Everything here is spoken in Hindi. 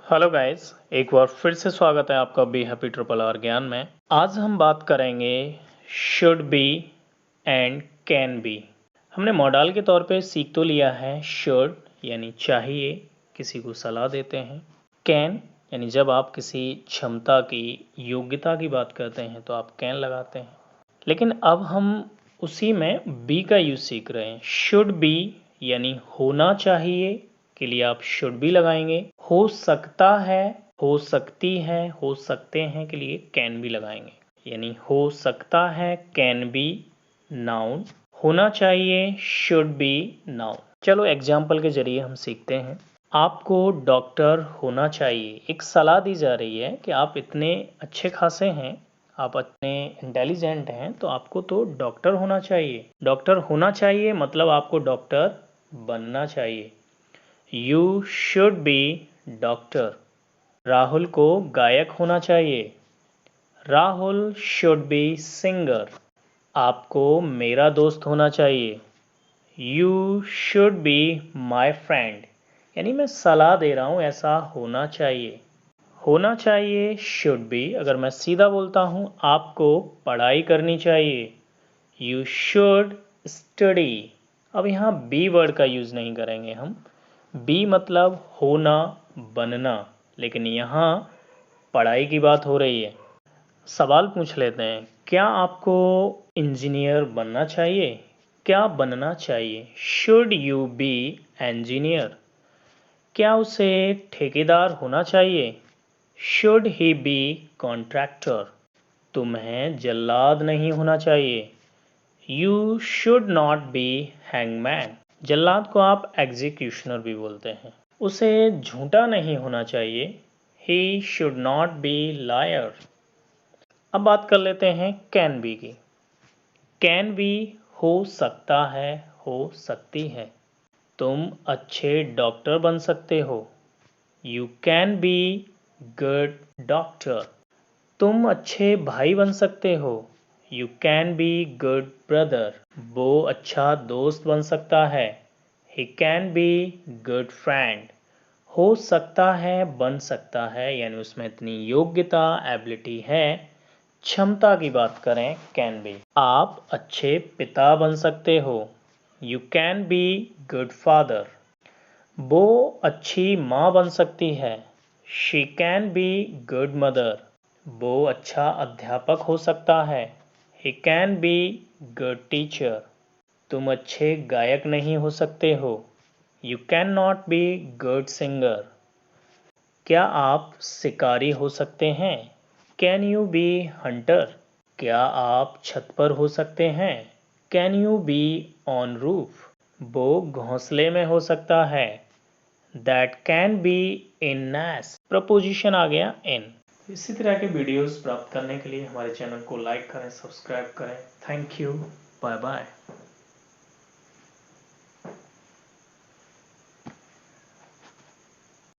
हेलो गाइस, एक बार फिर से स्वागत है आपका बी हैप्पी ट्रिपल आर ज्ञान में। आज हम बात करेंगे should be and can be. हमने मॉडल के तौर पे सीख तो लिया है शुड यानी चाहिए, किसी को सलाह देते हैं। कैन यानी जब आप किसी क्षमता की, योग्यता की बात करते हैं तो आप कैन लगाते हैं। लेकिन अब हम उसी में बी का यूज़ सीख रहे हैं। शुड बी यानी होना चाहिए के लिए आप शुड बी लगाएंगे। हो सकता है, हो सकती है, हो सकते हैं के लिए कैन बी लगाएंगे। यानी हो सकता है कैन बी नाउन, होना चाहिए शुड बी नाउन। चलो एग्जाम्पल के जरिए हम सीखते हैं। आपको डॉक्टर होना चाहिए। एक सलाह दी जा रही है कि आप इतने अच्छे खासे हैं, आप इतने इंटेलिजेंट हैं, तो आपको तो डॉक्टर होना चाहिए। डॉक्टर होना चाहिए मतलब आपको डॉक्टर बनना चाहिए। You should be doctor. Rahul को गायक होना चाहिए। Rahul should be singer. आपको मेरा दोस्त होना चाहिए। You should be my friend. यानी मैं सलाह दे रहा हूँ ऐसा होना चाहिए। होना चाहिए शुड बी। अगर मैं सीधा बोलता हूँ, आपको पढ़ाई करनी चाहिए। You should study. अब यहाँ बी वर्ड का यूज़ नहीं करेंगे हम। बी मतलब होना, बनना, लेकिन यहाँ पढ़ाई की बात हो रही है। सवाल पूछ लेते हैं, क्या आपको इंजीनियर बनना चाहिए? क्या बनना चाहिए? Should you be engineer? क्या उसे ठेकेदार होना चाहिए? Should he be contractor? तुम्हें जल्लाद नहीं होना चाहिए। You should not be hangman. जल्लाद को आप एग्जीक्यूशनर भी बोलते हैं। उसे झूठा नहीं होना चाहिए। He should not be liar. अब बात कर लेते हैं कैन बी की। कैन बी हो सकता है, हो सकती है। तुम अच्छे डॉक्टर बन सकते हो। You can be good doctor. तुम अच्छे भाई बन सकते हो। You can be good brother. वो अच्छा दोस्त बन सकता है। He can be good friend. हो सकता है, बन सकता है, यानी उसमें इतनी योग्यता, एबिलिटी है। क्षमता की बात करें कैन बी। आप अच्छे पिता बन सकते हो। You can be good father. वो अच्छी माँ बन सकती है। She can be good mother. वो अच्छा अध्यापक हो सकता है। He can be good teacher. तुम अच्छे गायक नहीं हो सकते हो। You can not be good singer. क्या आप शिकारी हो सकते हैं? Can you be hunter? क्या आप छत पर हो सकते हैं? Can you be on roof? वो घोंसले में हो सकता है। That can be in nest. Proposition आ गया इन। इसी तरह के वीडियोस प्राप्त करने के लिए हमारे चैनल को लाइक करें, सब्सक्राइब करें। Thank you, bye bye.